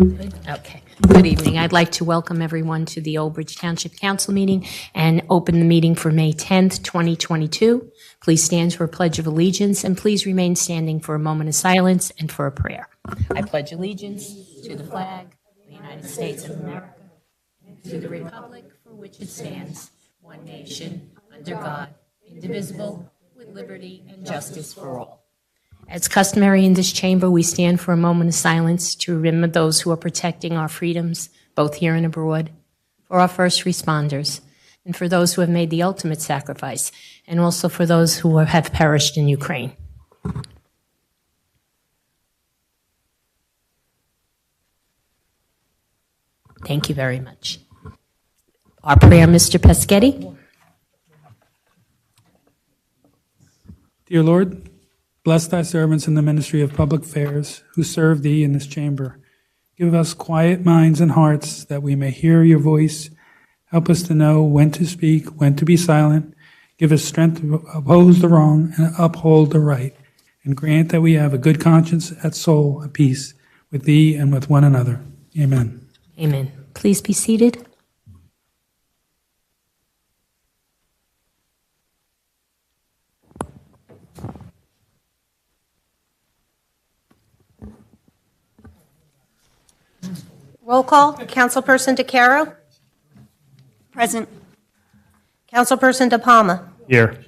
Good. Okay. Good evening. I'd like to welcome everyone to the Oldbridge Township Council meeting and open the meeting for May 10th, 2022. Please stand for a pledge of allegiance and please remain standing for a moment of silence and for a prayer. I pledge allegiance to the flag of the United States of America and to the republic for which it stands, one nation, under God, indivisible, with liberty and justice for all. As customary in this chamber, we stand for a moment of silence to remember those who are protecting our freedoms, both here and abroad, for our first responders, and for those who have made the ultimate sacrifice, and also for those who have perished in Ukraine. Thank you very much. Our prayer, Mr. Peschetti. Dear Lord, bless thy servants in the ministry of public affairs who serve thee in this chamber. Give us quiet minds and hearts that we may hear your voice. Help us to know when to speak, when to be silent. Give us strength to oppose the wrong and uphold the right. And grant that we have a good conscience at soul at peace with thee and with one another. Amen. Amen. Please be seated. Roll call. Councilperson DeCaro? Present. Councilperson De Palma? Here.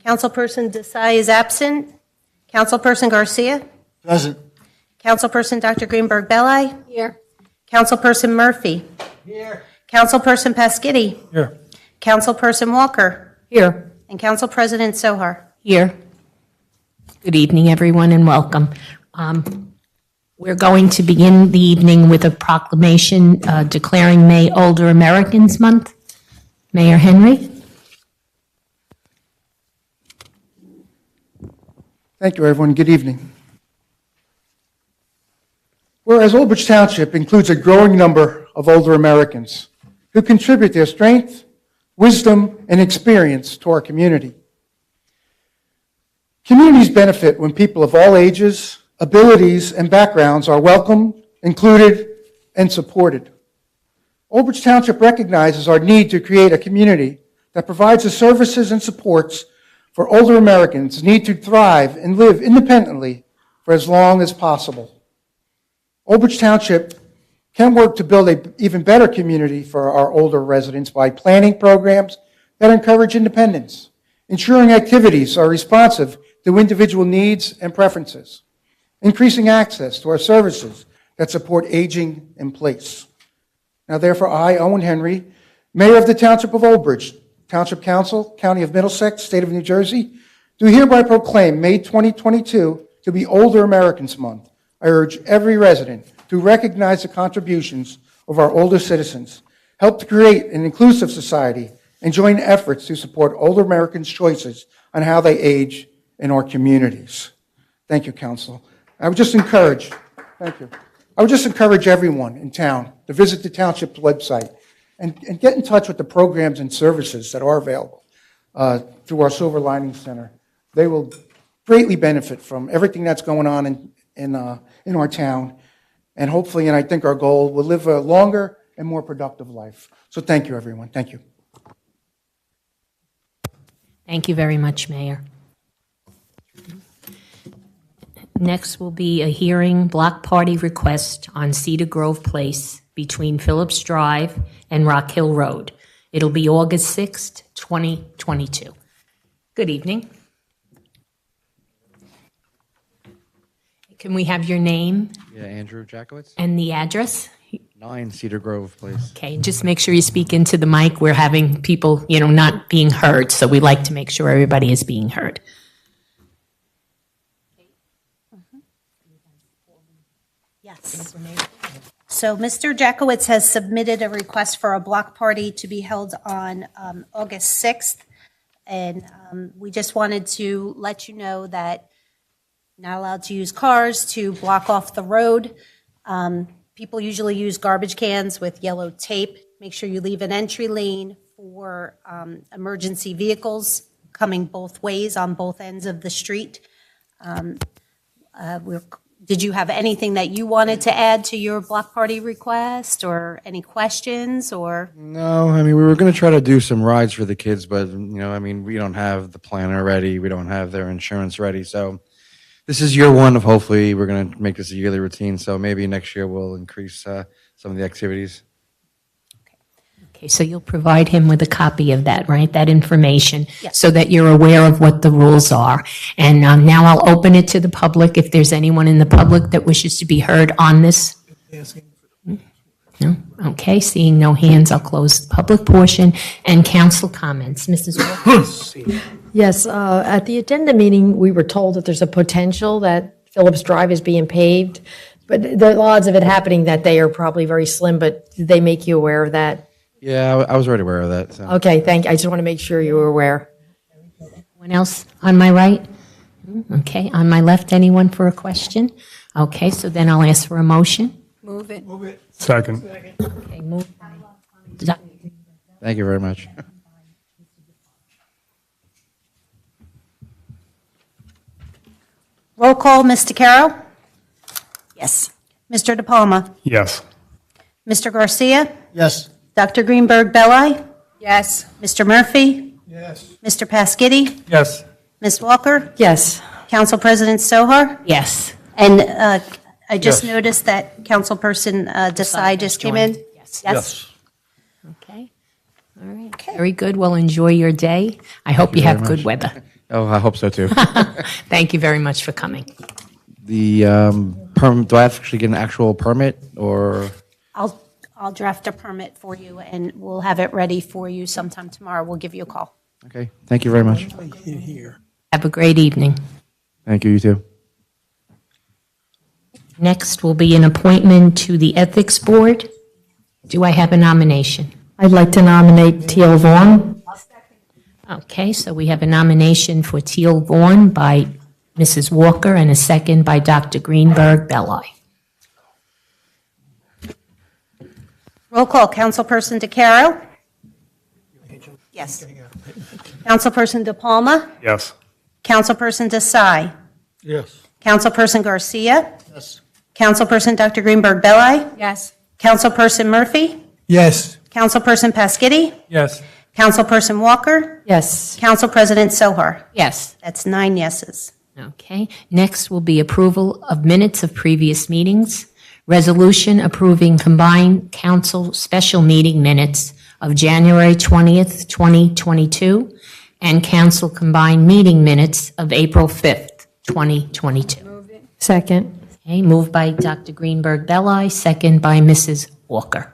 Councilperson Desai is absent. Councilperson Garcia? Present. Councilperson Dr. Greenberg Belli? Here. Councilperson Murphy? Here. Councilperson Paschetti? Here. Councilperson Walker? Here. And Council President Sohar? Here. Good evening, everyone, and welcome. We're going to begin the evening with a proclamation declaring May Older Americans Month. Mayor Henry. Thank you, everyone. Good evening. Whereas Oldbridge Township includes a growing number of older Americans who contribute their strength, wisdom, and experience to our community. Communities benefit when people of all ages, abilities, and backgrounds are welcomed, included, and supported. Oldbridge Township recognizes our need to create a community that provides the services and supports for older Americans need to thrive and live independently for as long as possible. Oldbridge Township can work to build an even better community for our older residents by planning programs that encourage independence, ensuring activities are responsive to individual needs and preferences, increasing access to our services that support aging in place. Now, therefore, I, Owen Henry, Mayor of the Township of Oldbridge, Township Council, County of Middlesex, State of New Jersey, do hereby proclaim May 2022 to be Older Americans Month. I urge every resident to recognize the contributions of our older citizens, help to create an inclusive society, and join efforts to support older Americans' choices on how they age in our communities. Thank you, Council. I would just encourage everyone in town to visit the Township's website and get in touch with the programs and services that are available through our Silver Lining Center. They will greatly benefit from everything that's going on in our town, and hopefully, and I think our goal, will live a longer and more productive life. So thank you, everyone. Thank you. Thank you very much, Mayor. Next will be a hearing block party request on Cedar Grove Place between Phillips Drive and Rock Hill Road. It'll be August 6th, 2022. Good evening. Can we have your name? Yeah, Andrew Jackowitz. And the address? 9 Cedar Grove Place. Okay, just make sure you speak into the mic. We're having people, not being heard, so we like to make sure everybody is being heard. Yes. So Mr. Jackowitz has submitted a request for a block party to be held on August 6th. And we just wanted to let you know that you're not allowed to use cars to block off the road. People usually use garbage cans with yellow tape. Make sure you leave an entry lane for emergency vehicles coming both ways on both ends of the street. We're did you have anything that you wanted to add to your block party request, or any questions, or? No, I mean, we were going to try to do some rides for the kids, but, I mean, we don't have the planner ready. We don't have their insurance ready. So this is year one of hopefully we're going to make this a yearly routine. So maybe next year we'll increase some of the activities. Okay, so you'll provide him with a copy of that, right? That information, Yes. so that you're aware of what the rules are. And now I'll open it to the public if there's anyone in the public that wishes to be heard on this. No? Okay, seeing no hands, I'll close the public portion and council comments. Mrs. Walker? Yes, at the addenda meeting, we were told that there's a potential that Phillips Drive is being paved, but the odds of it happening that day are probably very slim, but did they make you aware of that? Yeah, I was already aware of that. So. Okay, thank you. I just want to make sure you were aware. Anyone else on my right? Okay, on my left, anyone for a question? Okay, so then I'll ask for a motion. Move it. Second. Okay, move. Thank you very much. Roll call, Mr. Carroll? Yes. Mr. De Palma? Yes. Mr. Garcia? Yes. Dr. Greenberg Belli? Yes. Mr. Murphy? Yes. Mr. Pasquitti? Yes. Ms. Walker? Yes, Council President Sohar? Yes. And I just Yes. noticed that Councilperson Desai just came in. Yes. Okay. All right. Very good. Well, enjoy your day. I hope you have good weather. Oh, I hope so too. Thank you very much for coming. The do I actually get an actual permit or? I'll draft a permit for you, and we'll have it ready for you sometime tomorrow. We'll give you a call. Okay, thank you very much. Have a great evening. Thank you, you too. Next will be an appointment to the Ethics Board. Do I have a nomination? I'd like to nominate Teal Vaughn. Okay, so we have a nomination for Teal Vaughn by Mrs. Walker and a second by Dr. Greenberg Belli. Roll call, Councilperson DeCaro? Yes. Councilperson De Palma? Yes. Councilperson Desai? Yes. Councilperson Garcia? Yes. Councilperson Dr. Greenberg Belli? Yes. Councilperson Murphy? Yes. Councilperson Pasquitti? Yes. Councilperson Walker? Yes, Council President Sohar? Yes. That's 9 yeses. Okay. Next will be approval of minutes of previous meetings. Resolution approving combined council special meeting minutes of January 20th, 2022, and council combined meeting minutes of April 5th, 2022. second. Okay, moved by Dr. Greenberg Belli, second by Mrs. Walker.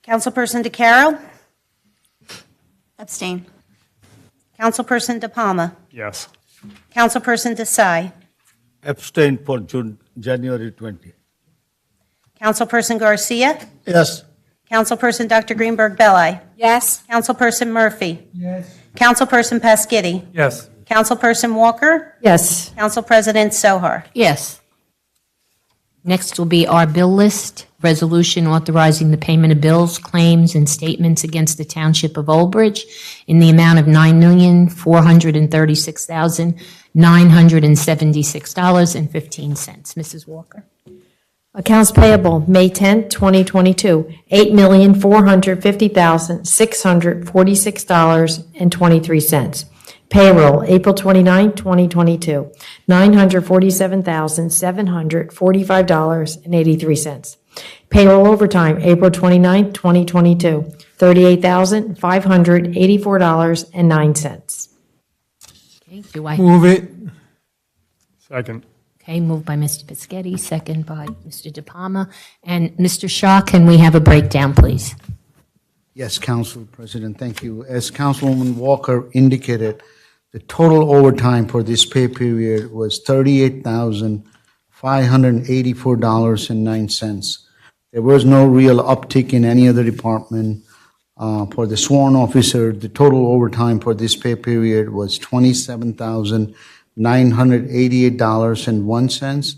Councilperson DeCaro? Abstain. Councilperson De Palma? Yes. Councilperson Desai? Abstain for January 20. Councilperson Garcia? Yes. Councilperson Dr. Greenberg Belli? Yes. Councilperson Murphy? Yes. Councilperson Pasquitti? Yes. Councilperson Walker? Yes, Council President Sohar? Yes. Next will be our bill list, resolution authorizing the payment of bills, claims, and statements against the Township of Oldbridge in the amount of $9,436,976.15. Mrs. Walker? accounts payable, May 10th, 2022, $8,450,646.23. Payroll, April 29th, 2022, $947,745.83. Payroll overtime, April 29th, 2022, $38,584.09. Okay, do I? Move it. Second. Okay, moved by Mr. Pasquetti, second by Mr. De Palma. And Mr. Shaw, can we have a breakdown, please? Yes, Council President, thank you. As Councilwoman Walker indicated, the total overtime for this pay period was $38,584.09. There was no real uptick in any other department. For the sworn officer, the total overtime for this pay period was $27,988.01.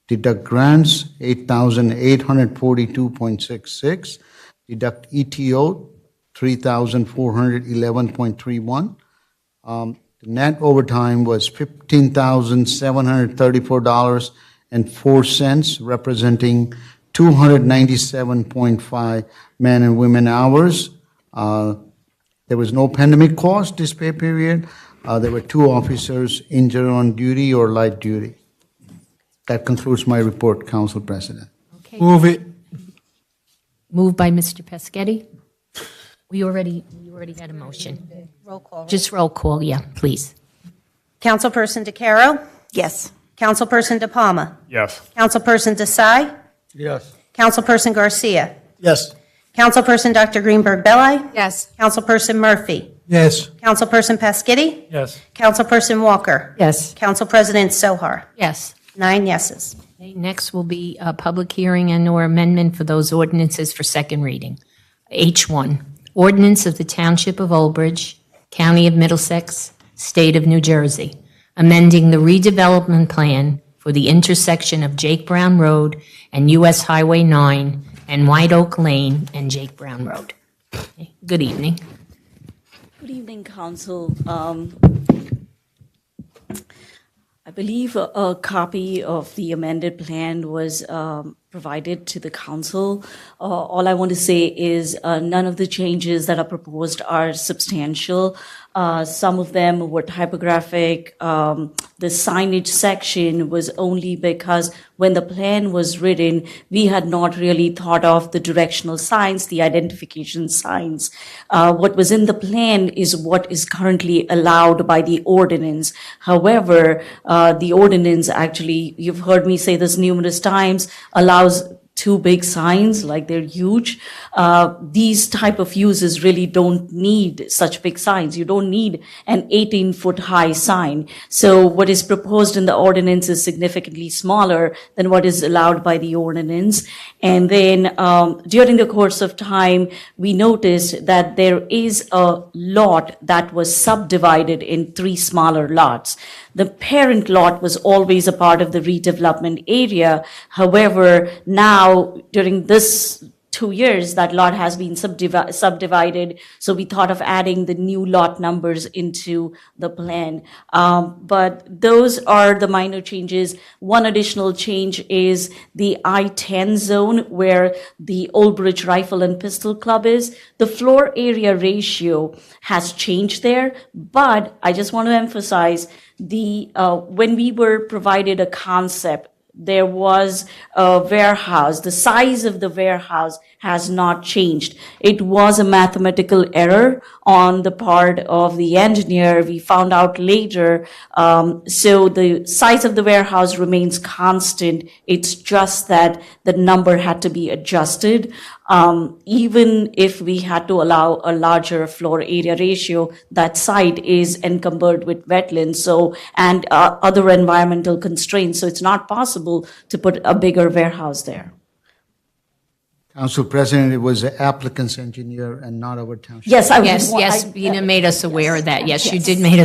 Deduct grants, $8,842.66. Deduct ETO, $3,411.31. The net overtime was $15,734.04, representing 297.5 man and women hours. There was no pandemic cost this pay period. There were 2 officers injured on duty or light duty. That concludes my report, Council President. Okay. Move it. Moved by Mr. Pescetti. You already had a motion. Roll call. Just roll call, yeah, please. Councilperson DeCaro? Yes. Councilperson De Palma? Yes. Councilperson Desai? Yes. Councilperson Garcia? Yes. Councilperson Dr. Greenberg Belli? Yes. Councilperson Murphy? Yes. Councilperson Pasquitti? Yes. Councilperson Walker? Yes. Council President Sohar? Yes. 9 yeses. Okay, next will be a public hearing and/or amendment for those ordinances for second reading. H1, Ordinance of the Township of Oldbridge, County of Middlesex, State of New Jersey, amending the redevelopment plan for the intersection of Jake Brown Road and US Highway 9 and White Oak Lane and Jake Brown Road. Okay, good evening. Good evening, Council. I believe a copy of the amended plan was provided to the Council. All I want to say is none of the changes that are proposed are substantial. Some of them were typographic. The signage section was only because when the plan was written, we had not really thought of the directional signs, the identification signs. What was in the plan is what is currently allowed by the ordinance. However, the ordinance actually, you've heard me say this numerous times, allows 2 big signs, like they're huge. These type of uses really don't need such big signs. You don't need an 18-foot high sign. So what is proposed in the ordinance is significantly smaller than what is allowed by the ordinance. And then during the course of time, we noticed that there is a lot that was subdivided in 3 smaller lots. The parent lot was always a part of the redevelopment area. However, now during this 2 years, that lot has been subdivided. So we thought of adding the new lot numbers into the plan. But those are the minor changes. One additional change is the I-10 zone where the Oldbridge Rifle and Pistol Club is. The floor area ratio has changed there, but I just want to emphasize when we were provided a concept, there was a warehouse. The size of the warehouse has not changed. It was a mathematical error on the part of the engineer. We found out later. So the size of the warehouse remains constant. It's just that the number had to be adjusted. Even if we had to allow a larger floor area ratio, that site is encumbered with wetlands, and other environmental constraints. So it's not possible to put a bigger warehouse there. Council President, it was the applicant's engineer and not our township. Yes, Yes, Bina made us aware of that. Yes, you did make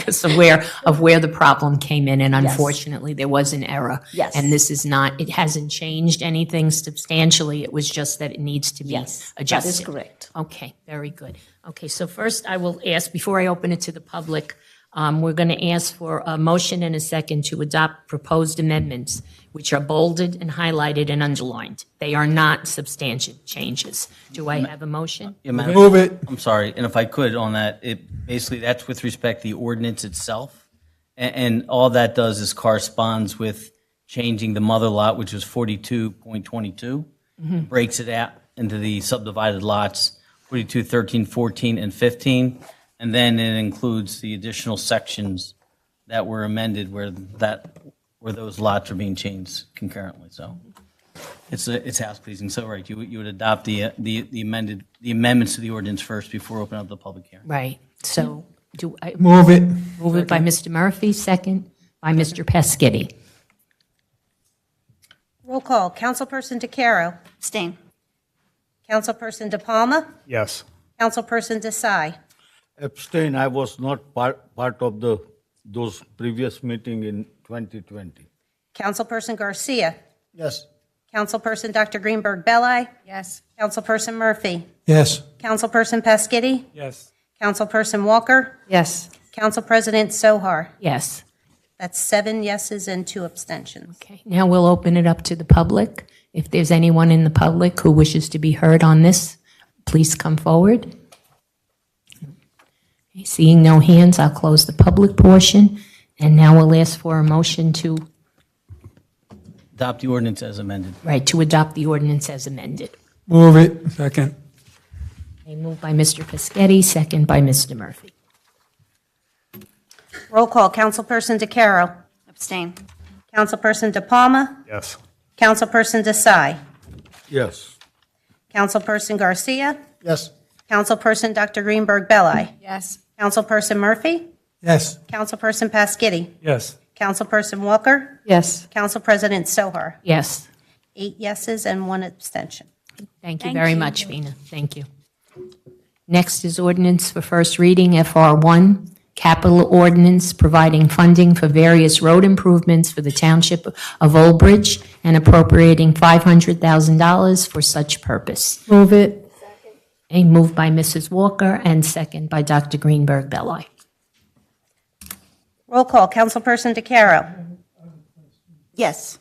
us aware of where the problem came in, and unfortunately, there was an error. Yes. And this is not, it hasn't changed anything substantially. It was just that it needs to be adjusted. That is correct. Okay, very good. Okay, so first I will ask, before I open it to the public, we're going to ask for a motion and a second to adopt proposed amendments, which are bolded and highlighted and underlined. They are not substantial changes. Do I have a motion? Yeah, Madam- Move it. I'm sorry, and if I could on that, basically that's with respect to the ordinance itself, and all that does is corresponds with changing the mother lot, which was 42.22, breaks it out into the subdivided lots, 42, 13, 14, and 15, and then it includes the additional sections that were amended where those lots are being changed concurrently. So it's house pleasing. So right, you would adopt the amendments to the ordinance first before opening up the public hearing. Right. So do I Move it. move it by Mr. Murphy, second by Mr. Pescetti? Roll call. Councilperson DeCaro? Abstain. Councilperson De Palma? Yes. Councilperson Desai? Abstain. I was not part of those previous meeting in 2020. Councilperson Garcia? Yes. Councilperson Dr. Greenberg Belli? Yes. Councilperson Murphy? Yes. Councilperson Pasquitti? Yes. Councilperson Walker? Yes. Council President Sohar. Yes. That's 7 yeses and 2 abstentions. Okay, now we'll open it up to the public. If there's anyone in the public who wishes to be heard on this, please come forward. Okay, seeing no hands, I'll close the public portion, and now we'll ask for a motion to, Adopt the ordinance as amended. to adopt the ordinance as amended. Move it. Second. Okay, moved by Mr. Pescetti, second by Mr. Murphy. Roll call, Councilperson DeCaro. Abstain. Councilperson DePalma. Yes. Councilperson Desai. Yes. Councilperson Garcia. Yes. Councilperson Dr. Greenberg Belli. Yes. Councilperson Murphy. Yes. Councilperson Pasquitti. Yes. Councilperson Walker. Yes. Council President Sohar. Yes. 8 yeses and 1 abstention. Thank you very much, Vina. Thank you. Next is ordinance for first reading, FR1, capital ordinance providing funding for various road improvements for the Township of Oldbridge and appropriating $500,000 for such purpose. Move it. A moved by Mrs. Walker and second by Dr. Greenberg Belli. Roll call, Councilperson DeCaro. Yes.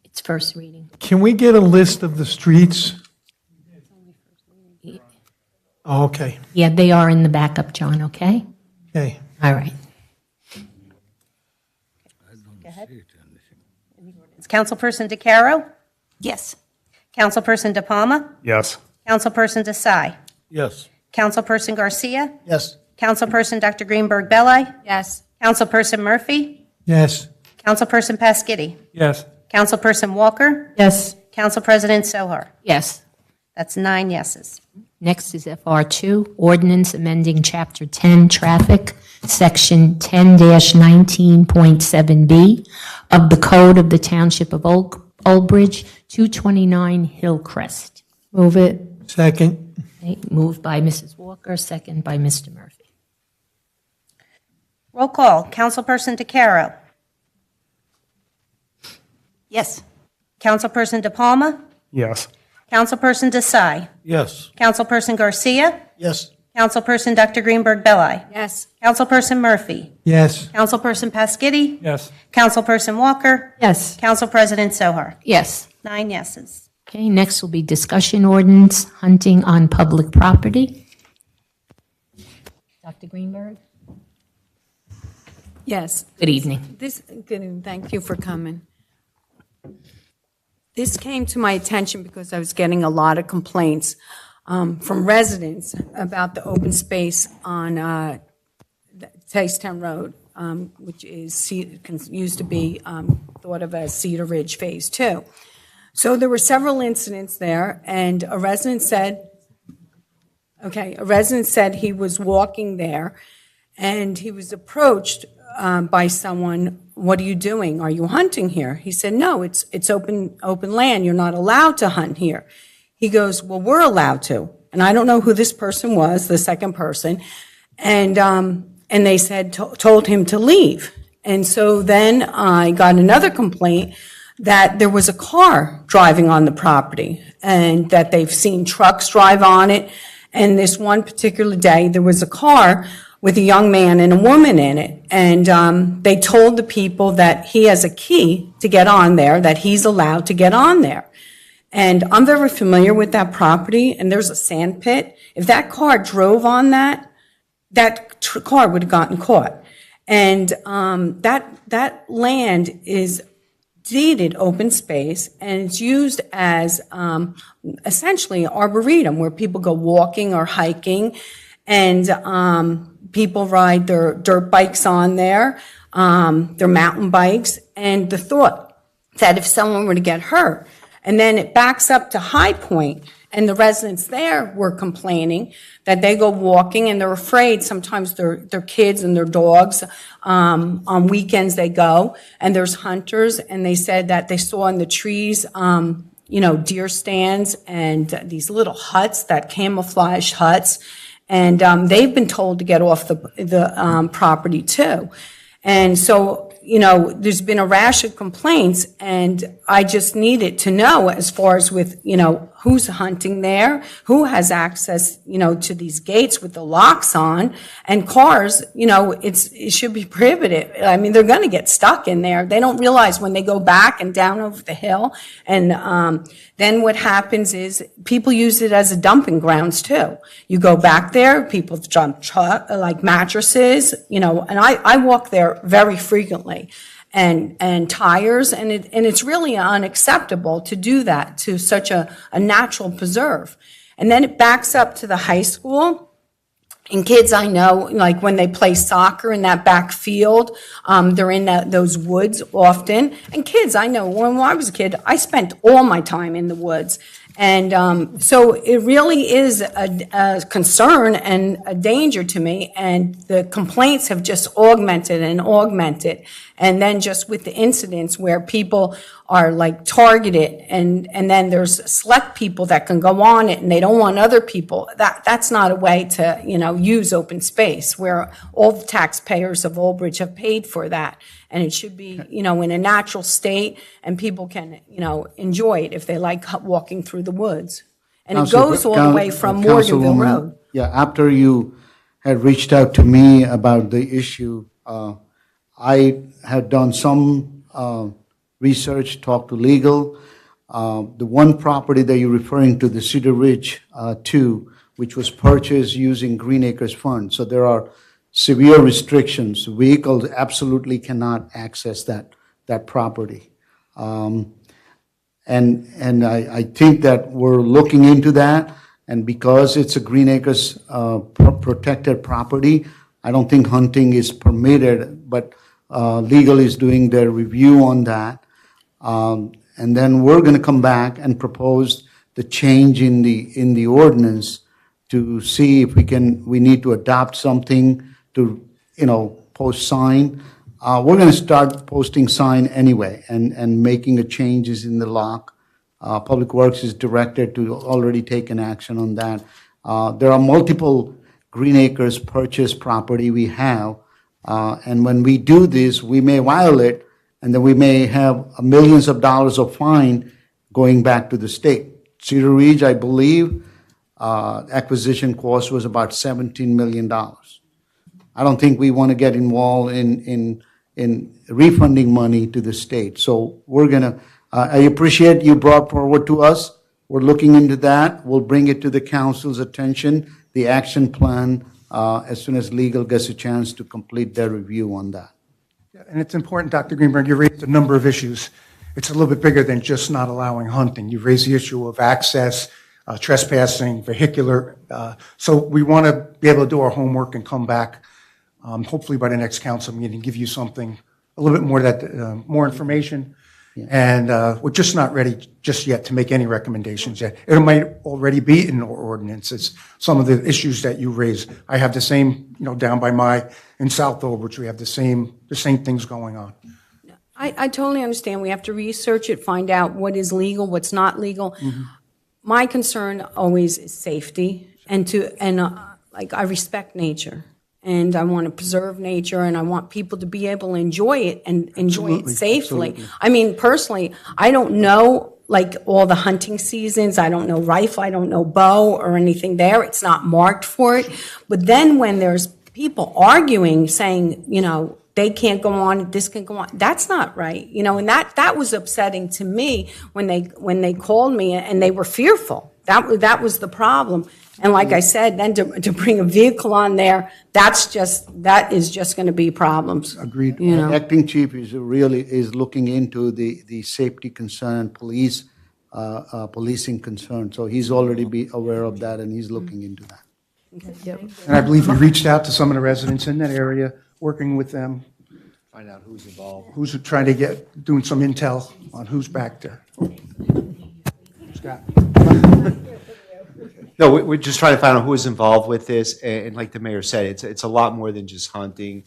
It's first reading. Can we get a list of the streets? Oh, okay, Yeah, they are in the backup, John, okay? okay. All right. It's Councilperson DeCaro. Yes. Councilperson DePalma. Yes. Councilperson Desai. Yes. Councilperson Garcia. Yes. Councilperson Dr. Greenberg Belli. Yes. Councilperson Murphy. Yes, Councilperson Pasquitti. Yes. Councilperson Walker. Yes. Council President Sohar. Yes. That's 9 yeses. Next is FR2, ordinance amending Chapter 10, Traffic, Section 10-19.7B of the Code of the Township of Oldbridge, 229 Hillcrest. Move it. second, Okay, moved by Mrs. Walker, second by Mr. Murphy. Roll call, Councilperson DeCaro. Yes. Councilperson DePalma. Yes. Councilperson Desai. Yes. Councilperson Garcia. Yes. Councilperson Dr. Greenberg Belli. Yes. Councilperson Murphy. yes, Councilperson Pasquitti. Yes. Councilperson Walker. Yes. Council President Sohar. Yes. 9 yeses. Okay, next will be discussion ordinance, hunting on public property. Dr. Greenberg? Yes, Good evening. good, thank you for coming. This came to my attention because I was getting a lot of complaints from residents about the open space on Taystown Road, which is, used to be thought of as Cedar Ridge Phase 2. So there were several incidents there, and a resident said he was walking there, and he was approached by someone, "What are you doing? Are you hunting here?" He said, "No, it's open land. You're not allowed to hunt here." He goes, "Well, we're allowed to." And I don't know who this person was, the second person, and they said told him to leave. And so then I got another complaint that there was a car driving on the property, and that they've seen trucks drive on it. And this one particular day, there was a car with a young man and a woman in it. And they told the people that he has a key to get on there, that he's allowed to get on there. And I'm very familiar with that property, and there's a sand pit. If that car drove on that car would have gotten caught. And that land is deeded open space, and it's used as essentially an arboretum where people go walking or hiking, and people ride their dirt bikes on there, their mountain bikes, and the thought that if someone were to get hurt, and then it backs up to High Point, and the residents there were complaining that they go walking and they're afraid. Sometimes their kids and their dogs, on weekends they go, and there's hunters, and they said that they saw in the trees, deer stands and these little huts, that camouflage huts, and they've been told to get off the property too. And so, there's been a rash of complaints, and I just needed to know, as far as with, who's hunting there, who has access, to these gates with the locks on, and cars, it should be prohibited. I mean, they're going to get stuck in there. They don't realize when they go back and down over the hill, and then what happens is people use it as a dumping grounds too. You go back there, people dump like mattresses, and I walk there very frequently. And tires, and it's really unacceptable to do that to such a natural preserve. And then it backs up to the high school. And kids I know, like when they play soccer in that back field, they're in those woods often. And kids I know, when I was a kid, I spent all my time in the woods. And so it really is a concern and a danger to me, and the complaints have just augmented and augmented. And then just with the incidents where people are like targeted, and then there's select people that can go on it and they don't want other people. That's not a way to, use open space where all the taxpayers of Oldbridge have paid for that. And it should be, in a natural state, and people can, enjoy it if they like walking through the woods. And it goes all the way from Morganville Road. Yeah, after you had reached out to me about the issue, I had done some research, talked to legal. The one property that you're referring to, the Cedar Ridge 2, which was purchased using Green Acres Fund. So there are severe restrictions. Vehicles absolutely cannot access that property. And I think that we're looking into that, and because it's a Green Acres protected property, I don't think hunting is permitted, but legal is doing their review on that. And then we're going to come back and propose the change in the ordinance to see if we need to adopt something to, post sign. We're going to start posting sign anyway and making the changes in the lock. Public Works is directed to already take an action on that. There are multiple Green Acres purchase property we have, and when we do this, we may violate, and then we may have millions of dollars of fine going back to the state. Cedar Ridge, I believe, acquisition cost was about $17 million. I don't think we want to get involved in refunding money to the state. So we're going to, I appreciate you brought forward to us. We're looking into that. We'll bring it to the council's attention, the action plan, as soon as legal gets a chance to complete their review on that. Yeah, and it's important, Dr. Greenberg, you raised a number of issues. It's a little bit bigger than just not allowing hunting. You've raised the issue of access, trespassing, vehicular. So we want to be able to do our homework and come back, hopefully by the next council meeting, give you something, a little bit more more information. Yeah. And we're just not ready just yet to make any recommendations yet. It might already be in our ordinances, some of the issues that you raised. I have the same, down by in South Oldbridge, we have the same things going on. I totally understand. We have to research it, find out what is legal, what's not legal. Mm-hmm. My concern always is safety, and I respect nature, and I want to preserve nature, and I want people to be able to enjoy it and enjoy it safely. Absolutely. I mean, personally, I don't know all the hunting seasons. I don't know rifle, I don't know bow or anything there. It's not marked for it. But then when there's people arguing, saying, they can't go on, this can go on. That's not right, and that was upsetting to me when they called me and they were fearful. That was the problem. And like I said, then to bring a vehicle on there, that is just going to be problems. Agreed. Acting chief is looking into the safety concern, policing concern. So he's already be aware of that, and he's looking into that. Okay. Yep. And I believe you reached out to some of the residents in that area, working with them. Find out who's involved. Who's trying to doing some intel on who's back there. Scott. No, we're just trying to find out who is involved with this, and like the mayor said, it's a lot more than just hunting.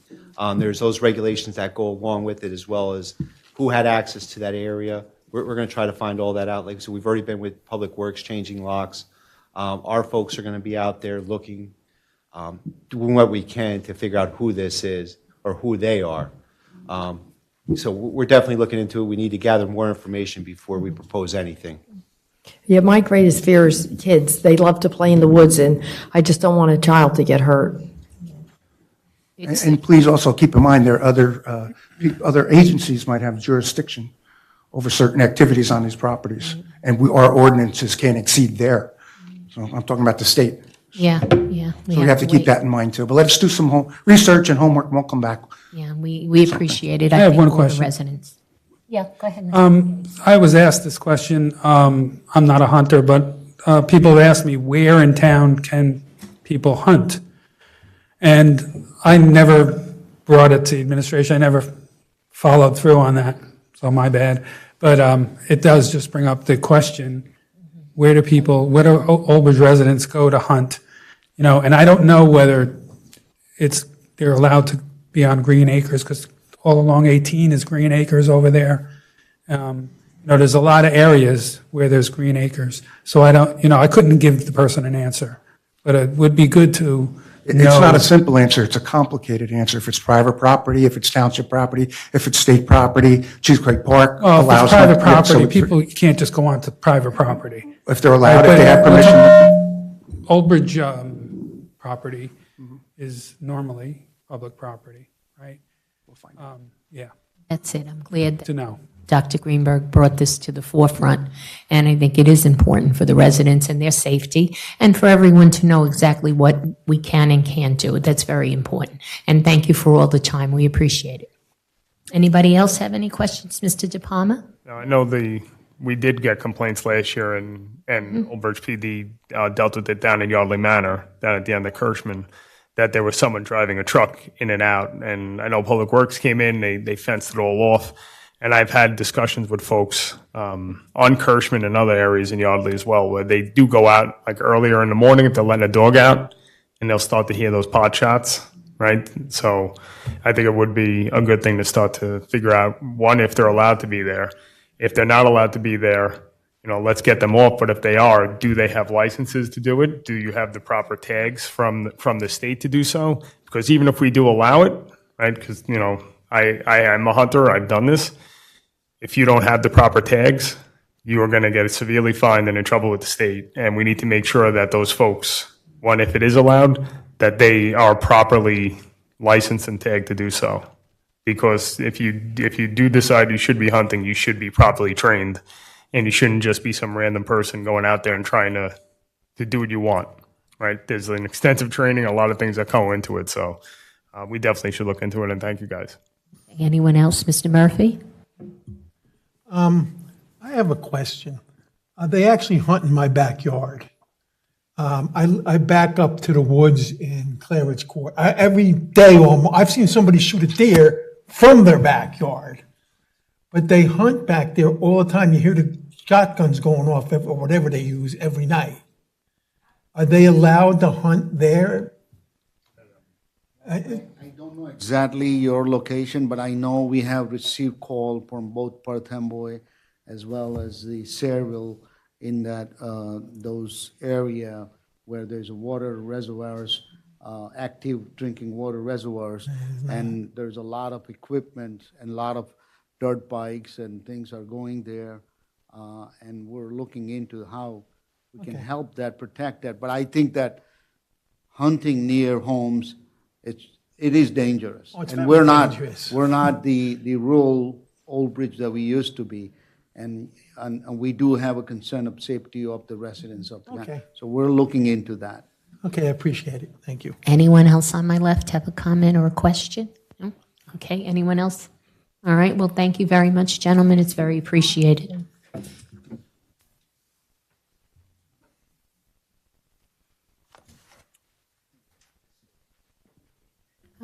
There's those regulations that go along with it, as well as who had access to that area. We're going to try to find all that out. Like so, we've already been with Public Works changing locks. Our folks are going to be out there looking, doing what we can to figure out who this is or who they are. So we're definitely looking into it. We need to gather more information before we propose anything. Yeah, my greatest fear is kids. They love to play in the woods, and I just don't want a child to get hurt. And please also keep in mind, there are other agencies might have jurisdiction over certain activities on these properties, and our ordinances can't exceed there. So I'm talking about the state. Yeah, yeah. So we have to keep that in mind too. But let's do some research and homework, and we'll come back. Yeah, we appreciate it. I have think one all the question. residents. Yeah, go ahead. Mr. I was asked this question. I'm not a hunter, but people have asked me where in town can people hunt? And I never brought it to the administration. I never followed through on that, so my bad. But it does just bring up the question, where do Oldbridge residents go to hunt? You know, and I don't know whether they're allowed to be on green acres, because all along 18 is green acres over there. There's a lot of areas where there's green acres. So I couldn't give the person an answer, but it would be good to It's not a simple answer. It's a complicated answer. If it's private property, if it's township property, if it's state property, Cheese Creek Park Well, if allows. it's private yeah, so property, people can't just go onto private property. If they're allowed, if they have permission. Oldbridge property is normally public property, right? We'll find Yeah, That's it. I'm glad to know. Dr. Greenberg brought this to the forefront, and I think it is important for the residents and their safety, and for everyone to know exactly what we can and can't do. That's very important. And thank you for all the time. We appreciate it. Anybody else have any questions? Mr. De Palma? Now, I know we did get complaints last year, and Oldbridge PD dealt with it down in Yardley Manor, down at the end of Kirschman, that there was someone driving a truck in and out. And I know Public Works came in, they fenced it all off. And I've had discussions with folks on Kirschman and other areas in Yardley as well, where they do go out like earlier in the morning if they're letting a dog out, and they'll start to hear those pot shots, right? So I think it would be a good thing to start to figure out, one, if they're allowed to be there. If they're not allowed to be there, let's get them off. But if they are, do they have licenses to do it? Do you have the proper tags from the state to do so? Because even if we do allow it, right, because, I am a hunter, I've done this. If you don't have the proper tags, you are going to get severely fined and in trouble with the state. And we need to make sure that those folks, one, if it is allowed, that they are properly licensed and tagged to do so. Because if you do decide you should be hunting, you should be properly trained, and you shouldn't just be some random person going out there and trying to do what you want, right? There's an extensive training, a lot of things that go into it. So we definitely should look into it, and thank you guys. Anyone else? Mr. Murphy? I have a question. They actually hunt in my backyard. I back up to the woods in Claridge Court. Every day, I've seen somebody shoot a deer from their backyard. But they hunt back there all the time. You hear the shotguns going off or whatever they use every night. Are they allowed to hunt there? I don't know exactly your location, but I know we have received call from both Perth Amboy as well as the Sayreville in that those area where there's water reservoirs, active drinking water reservoirs, and there's a lot of equipment and a lot of dirt bikes and things are going there, and we're looking into how we can help that, protect that. But I think that hunting near homes, it is dangerous. Oh, it's and very we're dangerous. not the rural Oldbridge that we used to be, and we do have a concern of safety of the residents of the Okay. So we're looking into that. Okay, I appreciate it. Thank you. Anyone else on my left have a comment or a question? No? Okay, anyone else? All right, well, thank you very much, gentlemen. It's very appreciated.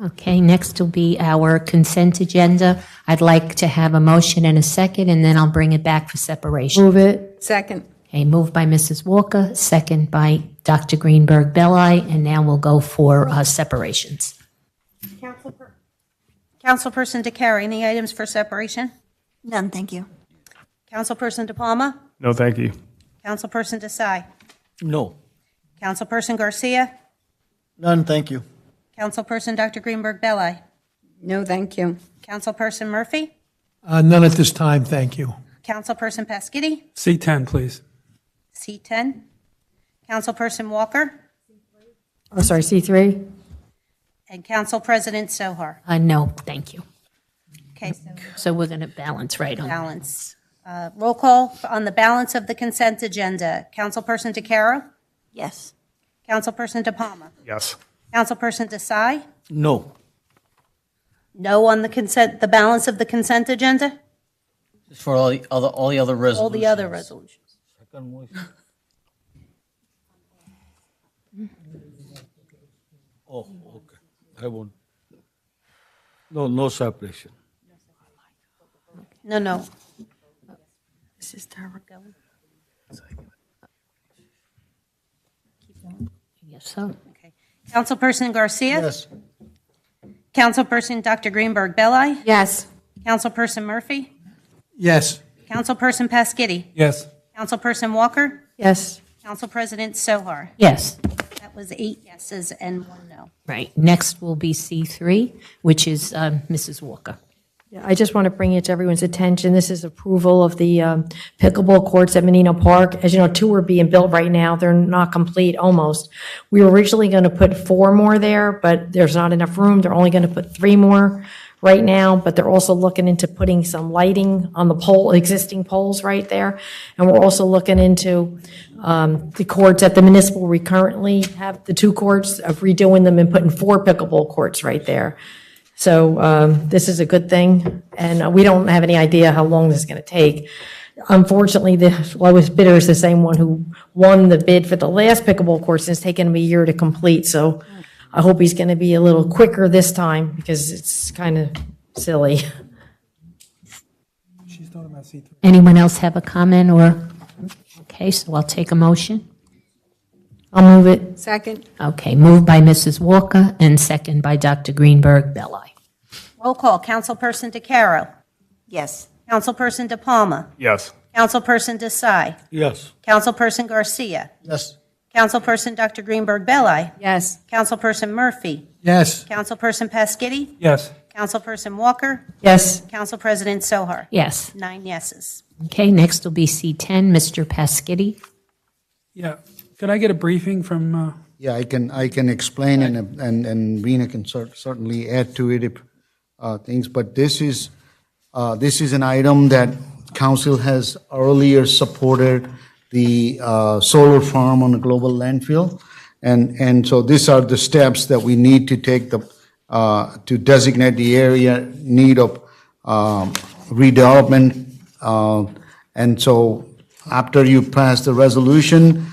Okay, next will be our consent agenda. I'd like to have a motion and a second, and then I'll bring it back for separation. Move it. Second. Okay, moved by Mrs. Walker, second by Dr. Greenberg Belli, and now we'll go for separations. Councilperson DeCarry, any items for separation? None, thank you. Councilperson De Palma? No, thank you. Councilperson Desai? No. Councilperson Garcia? None, thank you. Councilperson Dr. Greenberg Belli? No, thank you. Councilperson Murphy? None at this time, thank you. Councilperson Pasquitti? C10, please. C10. Councilperson Walker. Oh, sorry, C3? And Council President Sohar. No, thank you. Okay, So we're going to balance right on. balance. Roll call on the balance of the consent agenda. Councilperson DeCaro? Yes. Councilperson De Palma? Yes. Councilperson Desai? No. No on the consent, the balance of the consent agenda? Just for all the other resolutions. All the other resolutions. Second motion. Oh, okay. I won't. No, no separation. No. This is terrible. Yes, so. Okay. Councilperson Garcia? Yes. Councilperson Dr. Greenberg Belli? Yes. Councilperson Murphy? Yes. Councilperson Paschetti? Yes. Councilperson Walker? Yes. Council President Sohar? Yes, That was 8 yeses and 1 no. right. Next will be C3, which is Mrs. Walker. Yeah, I just want to bring it to everyone's attention. This is approval of the pickleball courts at Menino Park. As you know, 2 are being built right now. They're not complete, almost. We were originally going to put 4 more there, but there's not enough room. They're only going to put 3 more right now, but they're also looking into putting some lighting on the existing poles right there. And we're also looking into the courts at the municipal. We currently have the 2 courts of redoing them and putting 4 pickleball courts right there. So this is a good thing, and we don't have any idea how long this is going to take. Unfortunately, the lowest bidder is the same one who won the bid for the last pickleball course, and it's taken him a year to complete. So I hope he's going to be a little quicker this time, because it's kind of silly. She's talking about C3. Anyone else have a comment or? Okay, so I'll take a motion. I'll move it. Second? Okay, moved by Mrs. Walker and second by Dr. Greenberg Belli. Roll call. Councilperson DeCaro? Yes. Councilperson De Palma? Yes. Councilperson Desai? Yes. Councilperson Garcia? Yes. Councilperson Dr. Greenberg Belli? Yes. Councilperson Murphy? Yes. Councilperson Paschetti? Yes. Councilperson Walker? Yes. Council President Sohar? Yes. 9 yeses. Okay, next will be C10, Mr. Paschetti. Yeah. Could I get a briefing from, Yeah, I can explain and Rena can certainly add to it if things, but this is an item that council has earlier supported the solar farm on a global landfill. And so these are the steps that we need to take to designate the area need of redevelopment. And so after you pass the resolution,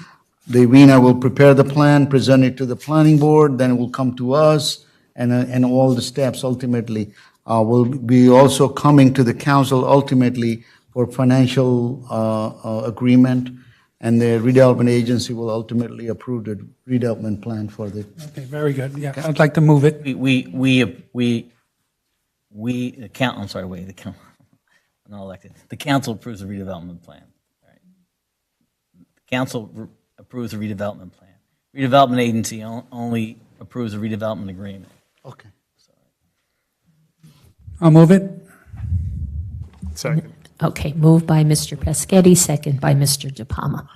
the RENA will prepare the plan, present it to the planning board, then it will come to us, and all the steps ultimately will be also coming to the council ultimately for financial agreement, and the redevelopment agency will ultimately approve the redevelopment plan for the. okay, very good. Yeah, I'd like to move it. I'm not elected. The council approves the redevelopment plan. Right. The council approves the redevelopment plan. Redevelopment agency only approves the redevelopment agreement. Okay. I'll move it. Second. Okay, moved by Mr. Paschetti, second by Mr. De Palma.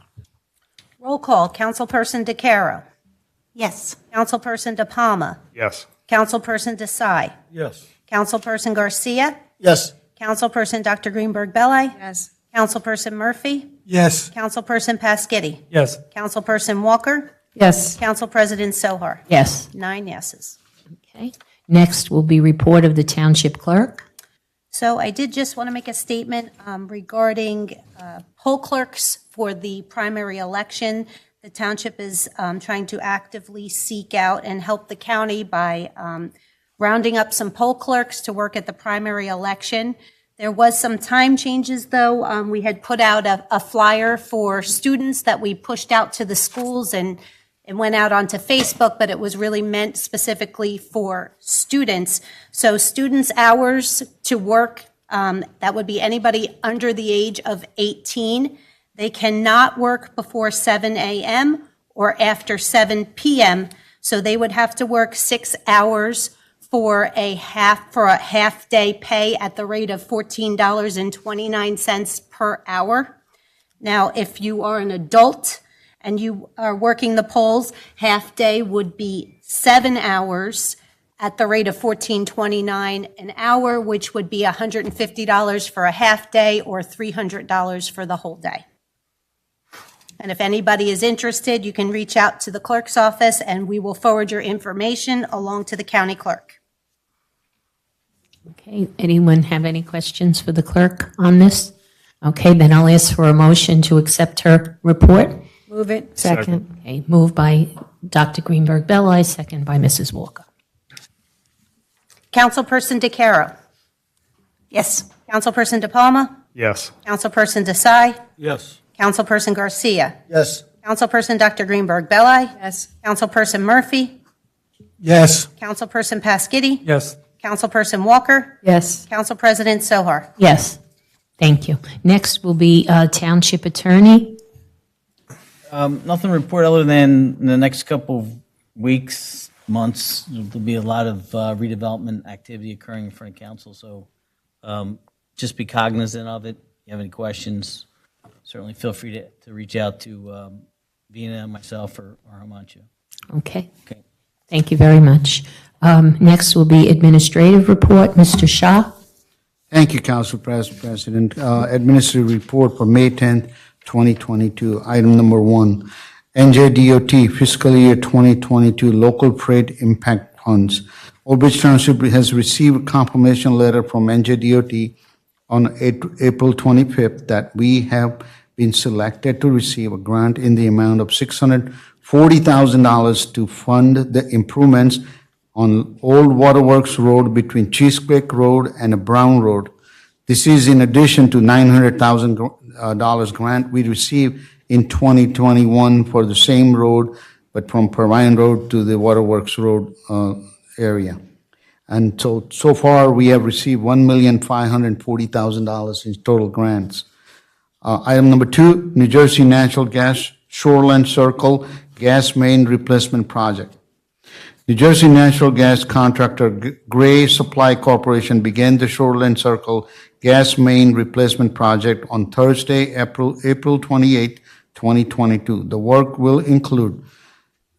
Roll call. Councilperson DeCaro? Yes. Councilperson De Palma? Yes. Councilperson Desai? Yes. Councilperson Garcia? Yes. Councilperson Dr. Greenberg Belli? Yes. Councilperson Murphy? Yes. Councilperson Paschetti? Yes. Councilperson Walker? Yes. Council President Sohar? Yes. 9 yeses. Okay. Next will be report of the Township Clerk. So I did just want to make a statement regarding poll clerks for the primary election. The township is trying to actively seek out and help the county by rounding up some poll clerks to work at the primary election. There was some time changes, though. We had put out a flyer for students that we pushed out to the schools, and it went out onto Facebook, but it was really meant specifically for students. So students' hours to work, that would be anybody under the age of 18. They cannot work before 7 a.m. or after 7 p.m., so they would have to work 6 hours for a half day pay at the rate of $14.29 per hour. Now, if you are an adult and you are working the polls, half-day would be 7 hours at the rate of $14.29 an hour, which would be $150 for a half-day or $300 for the whole day. And if anybody is interested, you can reach out to the clerk's office, and we will forward your information along to the county clerk. Okay, anyone have any questions for the clerk on this? Okay, then I'll ask for a motion to accept her report. Move it. Second. Okay, moved by Dr. Greenberg Belli, second by Mrs. Walker. Councilperson DeCaro. Yes. Councilperson DePalma. Yes. Councilperson Desai. Yes. Councilperson Garcia. Yes. Councilperson Dr. Greenberg Belli. Yes. Councilperson Murphy. Yes. Councilperson Paskiddy. Yes. Councilperson Walker. Yes. Council President Sohar. Yes, thank you. Next will be Township Attorney. Nothing to report other than in the next couple of weeks, months, there'll be a lot of redevelopment activity occurring in front of council. So just be cognizant of it. If you have any questions, certainly feel free to reach out to Vina, myself, or Hamanchu. Okay, Okay. thank you very much. Next will be Administrative Report, Mr. Shah. Thank you, Council President. Administrative report for May 10th, 2022. Item number 1, NJDOT fiscal year 2022 local trade impact funds. Oldbridge Township has received a confirmation letter from NJDOT on April 25th that we have been selected to receive a grant in the amount of $640,000 to fund the improvements on Old Waterworks Road between Cheesecake Road and Brown Road. This is in addition to $900,000 grant we received in 2021 for the same road, but from Pervine Road to the Waterworks Road area. And so far, we have received $1,540,000 in total grants. Item number 2, New Jersey Natural Gas Shoreland Circle Gas Main Replacement Project. New Jersey Natural Gas contractor Gray Supply Corporation began the Shoreland Circle Gas Main Replacement Project on Thursday, April 28, 2022. The work will include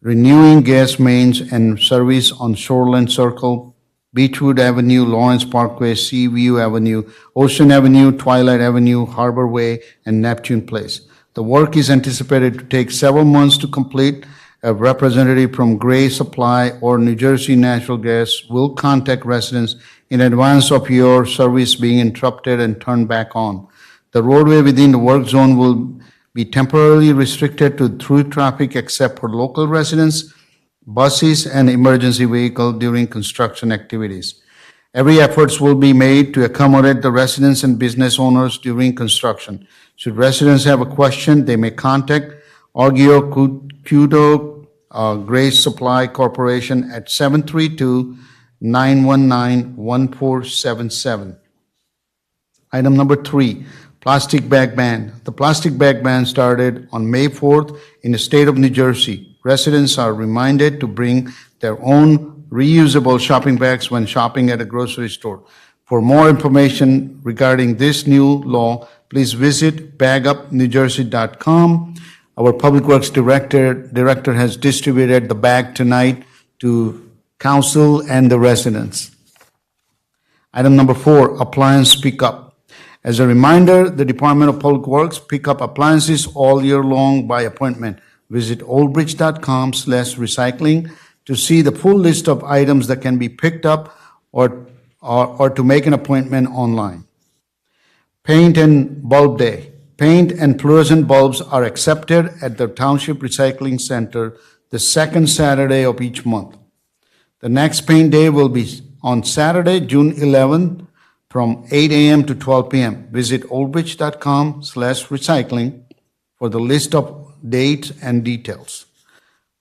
renewing gas mains and service on Shoreland Circle, Beechwood Avenue, Lawrence Parkway, Seaview Avenue, Ocean Avenue, Twilight Avenue, Harbor Way, and Neptune Place. The work is anticipated to take several months to complete. A representative from Gray Supply or New Jersey Natural Gas will contact residents in advance of your service being interrupted and turned back on. The roadway within the work zone will be temporarily restricted to through traffic except for local residents, buses, and emergency vehicles during construction activities. Every effort will be made to accommodate the residents and business owners during construction. Should residents have a question, they may contact Orgio Cudo Grace Supply Corporation at 732-919-1477. Item number 3, plastic bag ban. The plastic bag ban started on May 4th in the state of New Jersey. Residents are reminded to bring their own reusable shopping bags when shopping at a grocery store. For more information regarding this new law, please visit bagupnewjersey.com. Our Public Works Director has distributed the bag tonight to council and the residents. Item number 4, appliance pickup. As a reminder, the Department of Public Works pick up appliances all year long by appointment. Visit oldbridge.com/recycling to see the full list of items that can be picked up or to make an appointment online. Paint and Bulb Day. Paint and fluorescent bulbs are accepted at the Township Recycling Center the second Saturday of each month. The next paint day will be on Saturday, June 11th from 8 a.m. to 12 p.m. Visit oldbridge.com/recycling for the list of dates and details.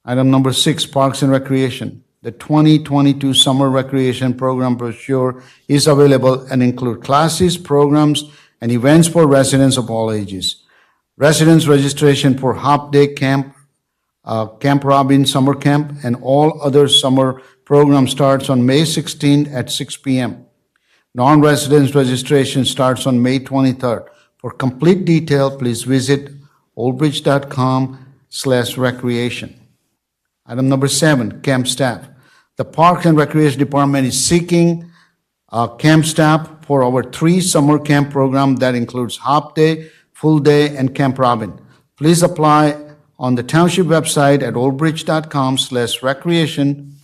Item number 6, Parks and Recreation. The 2022 Summer Recreation Program brochure is available and includes classes, programs, and events for residents of all ages. Residents registration for Hop Day Camp, Camp Robin Summer Camp, and all other summer programs starts on May 16th at 6 p.m. Non-residents registration starts on May 23rd. For complete detail, please visit oldbridge.com/recreation. Item number 7, camp staff. The Parks and Recreation Department is seeking camp staff for our 3 summer camp program that includes half day, full day, and Camp Robin. Please apply on the Township website at oldbridge.com/recreation.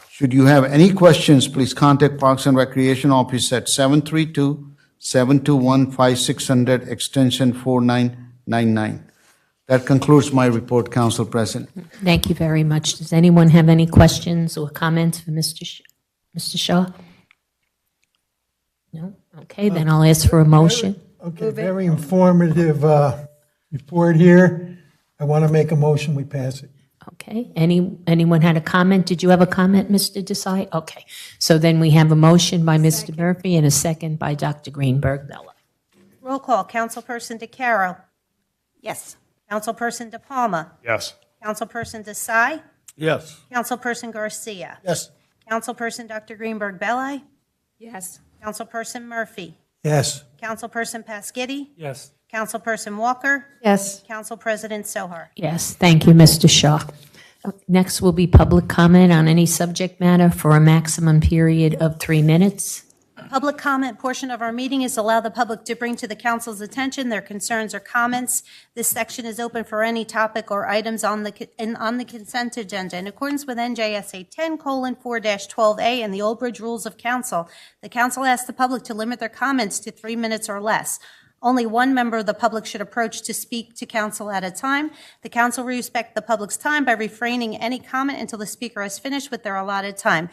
Should you have any questions, please contact Parks and Recreation Office at 732-721-5600, extension 4999. That concludes my report, Council President. Thank you very much. Does anyone have any questions or comments for Mr. Shaw? No? Okay, then I'll ask for a motion. Okay, very informative report here. I want to make a motion, we pass it. Okay, anyone had a comment? Did you have a comment, Mr. Desai? Okay, so then we have a motion by Mr. Murphy and a second by Dr. Greenberg-Bella. Roll call, Councilperson DeCaro. Yes. Councilperson De Palma. Yes. Councilperson Desai. Yes. Councilperson Garcia. Yes. Councilperson Dr. Greenberg-Bella. Yes. Councilperson Murphy. Yes. Councilperson Pasquini. Yes. Councilperson Walker. Yes. Council President Sohar. Yes, thank you, Mr. Shaw. Next will be public comment on any subject matter for a maximum period of 3 minutes. Public comment portion of our meeting is allow the public to bring to the council's attention their concerns or comments. This section is open for any topic or items on the consent agenda. In accordance with NJSA 10:4-12A and the Oldbridge Rules of Council, the council asks the public to limit their comments to 3 minutes or less. Only one member of the public should approach to speak to council at a time. The council will respect the public's time by refraining any comment until the speaker has finished with their allotted time.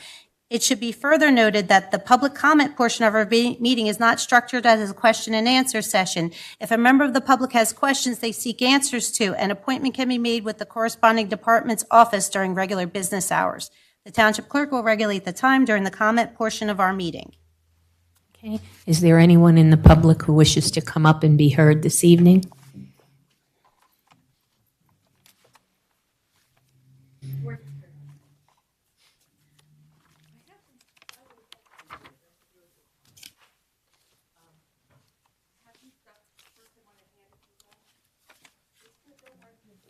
It should be further noted that the public comment portion of our meeting is not structured as a question and answer session. If a member of the public has questions they seek answers to, an appointment can be made with the corresponding department's office during regular business hours. The Township Clerk will regulate the time during the comment portion of our meeting. Okay, is there anyone in the public who wishes to come up and be heard this evening?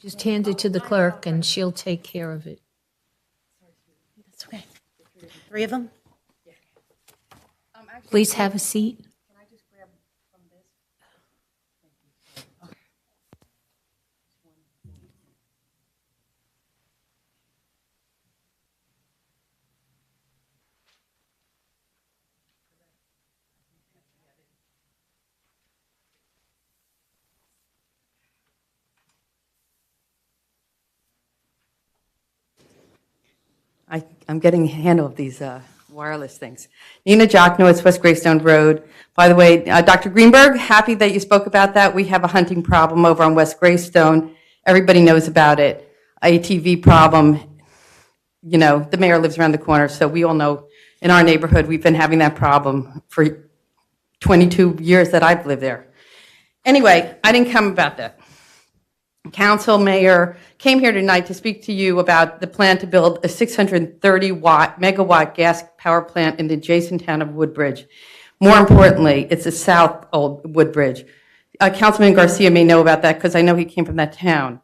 Just hand it to the clerk and she'll take care of it. That's okay. 3 of them? Please have a seat. I'm getting a handle of these wireless things. Nina Jochnowitz, West Greystone Road. By the way, Dr. Greenberg, happy that you spoke about that. We have a hunting problem over on West Greystone. Everybody knows about it. ATV problem. You know, the mayor lives around the corner, so we all know in our neighborhood we've been having that problem for 22 years that I've lived there. Anyway, I didn't come about that. Council, mayor, came here tonight to speak to you about the plan to build a 630-megawatt gas power plant in the adjacent town of Woodbridge. More importantly, it's a South Old Woodbridge. Councilman Garcia may know about that because I know he came from that town,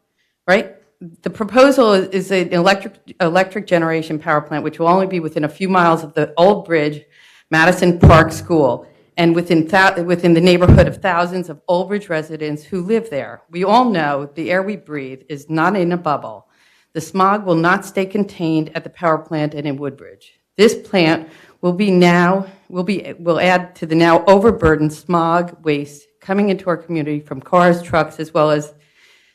right? The proposal is an electric generation power plant, which will only be within a few miles of the Oldbridge Madison Park School, and within the neighborhood of thousands of Oldbridge residents who live there. We all know the air we breathe is not in a bubble. The smog will not stay contained at the power plant and in Woodbridge. This plant will add to the now overburdened smog waste coming into our community from cars, trucks, as well as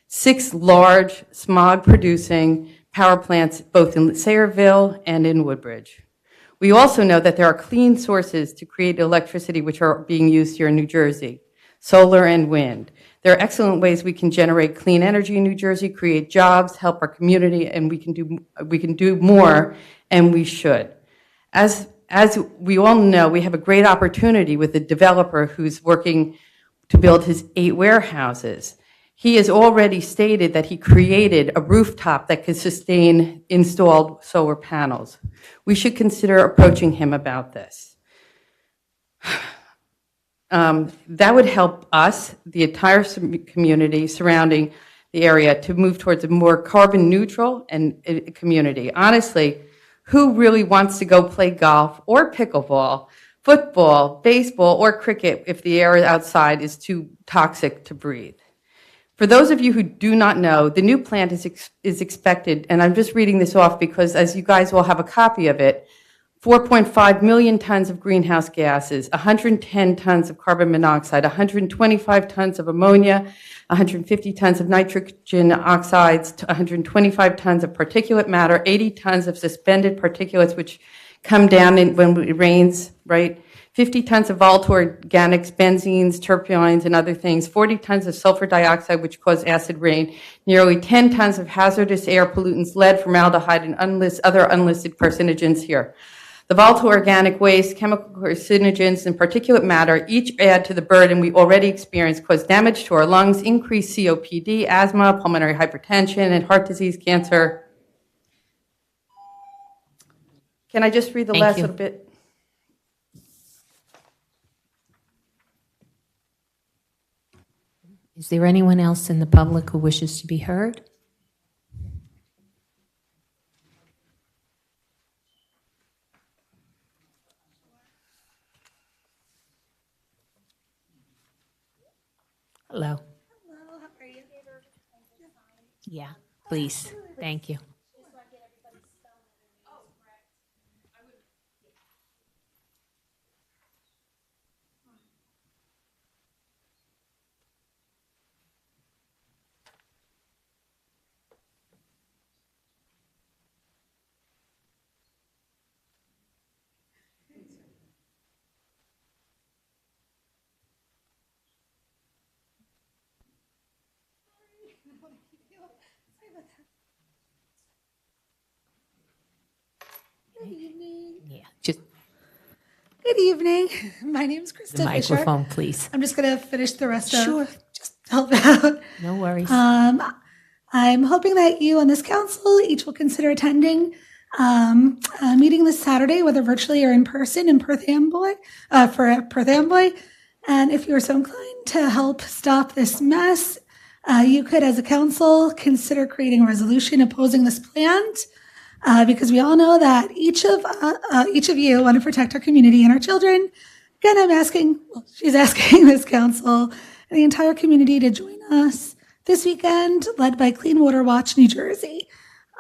6 large smog-producing power plants both in Sayreville and in Woodbridge. We also know that there are clean sources to create electricity which are being used here in New Jersey, solar and wind. There are excellent ways we can generate clean energy in New Jersey, create jobs, help our community, and we can do more, and we should. As we all know, we have a great opportunity with a developer who's working to build his 8 warehouses. He has already stated that he created a rooftop that could sustain installed solar panels. We should consider approaching him about this. That would help us, the entire community surrounding the area, to move towards a more carbon neutral and community. Honestly, who really wants to go play golf or pickleball, football, baseball, or cricket if the air outside is too toxic to breathe? For those of you who do not know, the new plant is expected, and I'm just reading this off because as you guys will have a copy of it, 4.5 million tons of greenhouse gases, 110 tons of carbon monoxide, 125 tons of ammonia, 150 tons of nitrogen oxides, 125 tons of particulate matter, 80 tons of suspended particulates, which come down when it rains, right? 50 tons of volatile organics, benzenes, terpenes, and other things, 40 tons of sulfur dioxide, which cause acid rain, nearly 10 tons of hazardous air pollutants, lead, formaldehyde, and other unlisted carcinogens here. The volatile organic waste, chemical carcinogens, and particulate matter each add to the burden we already experience, cause damage to our lungs, increase COPD, asthma, pulmonary hypertension, and heart disease, cancer. Can I just read the last little bit? Is there anyone else in the public who wishes to be heard? Hello. Hello, how are you? Yeah, please. Thank you. Good evening. Yeah, just Good evening. My name's Krista the microphone, please. I'm just going to finish the rest of Sure. just help out. No worries. I'm hoping that you on this council each will consider attending a meeting this Saturday, whether virtually or in person in Perth Amboy, for Perth Amboy. And if you're so inclined to help stop this mess, you could, as a council, consider creating a resolution opposing this plant. Because we all know that each of you want to protect our community and our children. Again, she's asking this council and the entire community to join us this weekend, led by Clean Water Watch New Jersey.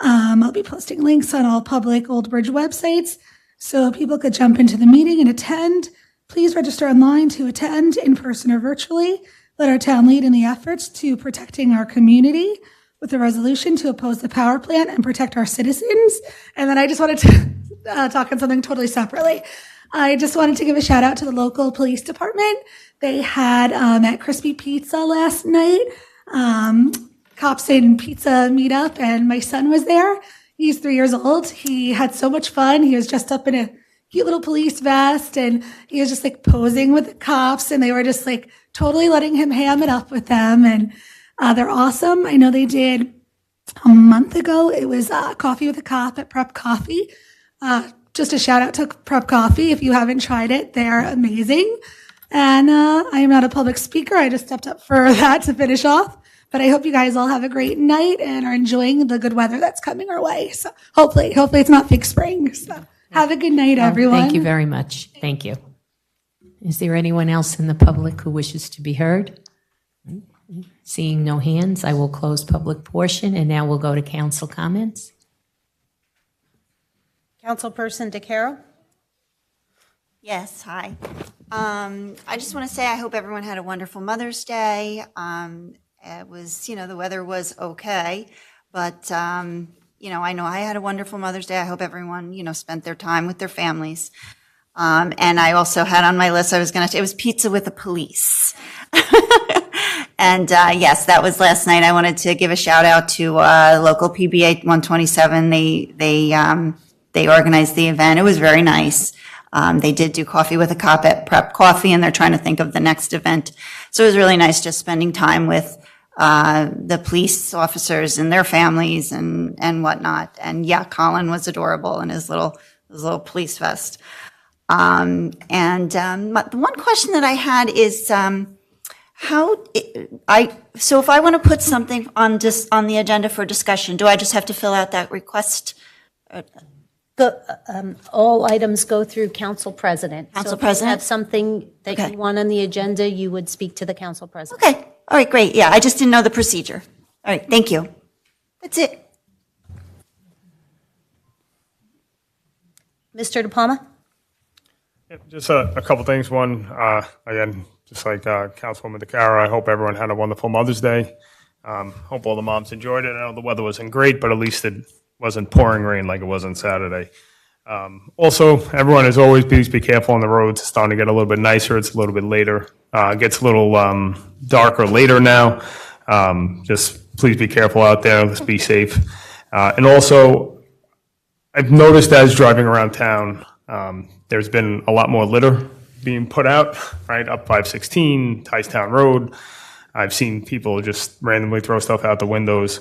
I'll be posting links on all public Oldbridge websites so people could jump into the meeting and attend. Please register online to attend in person or virtually. Let our town lead in the efforts to protecting our community with a resolution to oppose the power plant and protect our citizens. And then I just wanted to talk on something totally separately. I just wanted to give a shout out to the local police department. They had at Crispy Pizza last night, cops and pizza meetup, and my son was there. He's 3 years old. He had so much fun. He was dressed up in a cute little police vest, and he was just like posing with the cops, and they were just like totally letting him ham it up with them. And they're awesome. I know they did a month ago. It was Coffee with a Cop at Prep Coffee. Just a shout out to Prep Coffee. If you haven't tried it, they're amazing. And I am not a public speaker. I just stepped up for that to finish off. But I hope you guys all have a great night and are enjoying the good weather that's coming our way. So hopefully it's not fake spring. So have a good night, everyone. Thank you very much. Thank you. Is there anyone else in the public who wishes to be heard? Seeing no hands, I will close public portion, and now we'll go to council comments. Councilperson DeCaro? Yes, hi. I just want to say I hope everyone had a wonderful Mother's Day. It was, the weather was okay, but, I know I had a wonderful Mother's Day. I hope everyone, spent their time with their families. And I also had on my list, it was pizza with the police. And yes, that was last night. I wanted to give a shout out to local PBA 127. They organized the event. It was very nice. They did do Coffee with a Cop at Prep Coffee, and they're trying to think of the next event. So it was really nice just spending time with the police officers and their families and whatnot. And yeah, Colin was adorable in his little police vest. The one question that I had is, so if I want to put something on the agenda for discussion, do I just have to fill out that request? All items go through council president. Council So if president? you have something that Okay. you want on the agenda, you would speak to the council president. Okay, all right, great, yeah, I just didn't know the procedure. All right, thank you. That's it. Mr. De Palma? Just a couple things. One, again, just like Councilwoman DeCara, I hope everyone had a wonderful Mother's Day. Hope all the moms enjoyed it. I know the weather wasn't great, but at least it wasn't pouring rain like it was on Saturday. Also, everyone, as always, please be careful on the roads. It's starting to get a little bit nicer. It's a little bit later. It gets a little darker later now. Just please be careful out there. Let's be safe. And also, I've noticed as driving around town, there's been a lot more litter being put out, right, up 516, Ticetown Road. I've seen people just randomly throw stuff out the windows.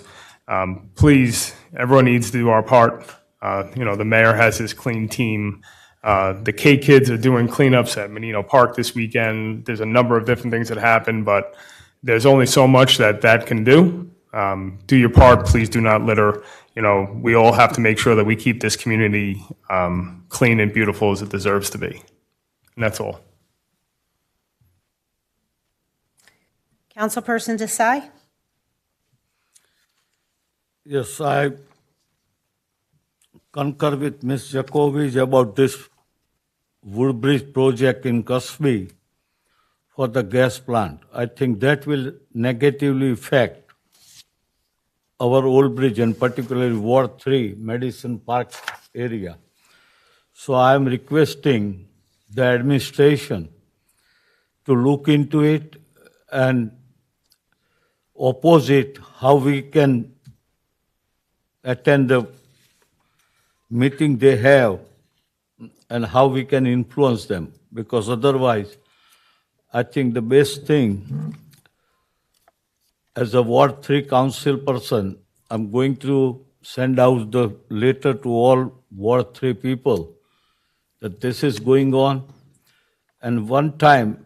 Please, everyone needs to do our part. The mayor has his clean team. The K Kids are doing cleanups at Menino Park this weekend. There's a number of different things that happen, but there's only so much that can do. Do your part. Please do not litter. We all have to make sure that we keep this community clean and beautiful as it deserves to be. And that's all. Councilperson Desai? Yes, I concur with Ms. Jacobi about this Woodbridge project in Cusby for the gas plant. I think that will negatively affect our Oldbridge and particularly Ward 3, Madison Park area. So I am requesting the administration to look into it and oppose it, how we can attend the meeting they have and how we can influence them. Because otherwise, I think the best thing, as a Ward 3 council person, I'm going to send out the letter to all Ward 3 people that this is going on. And one time,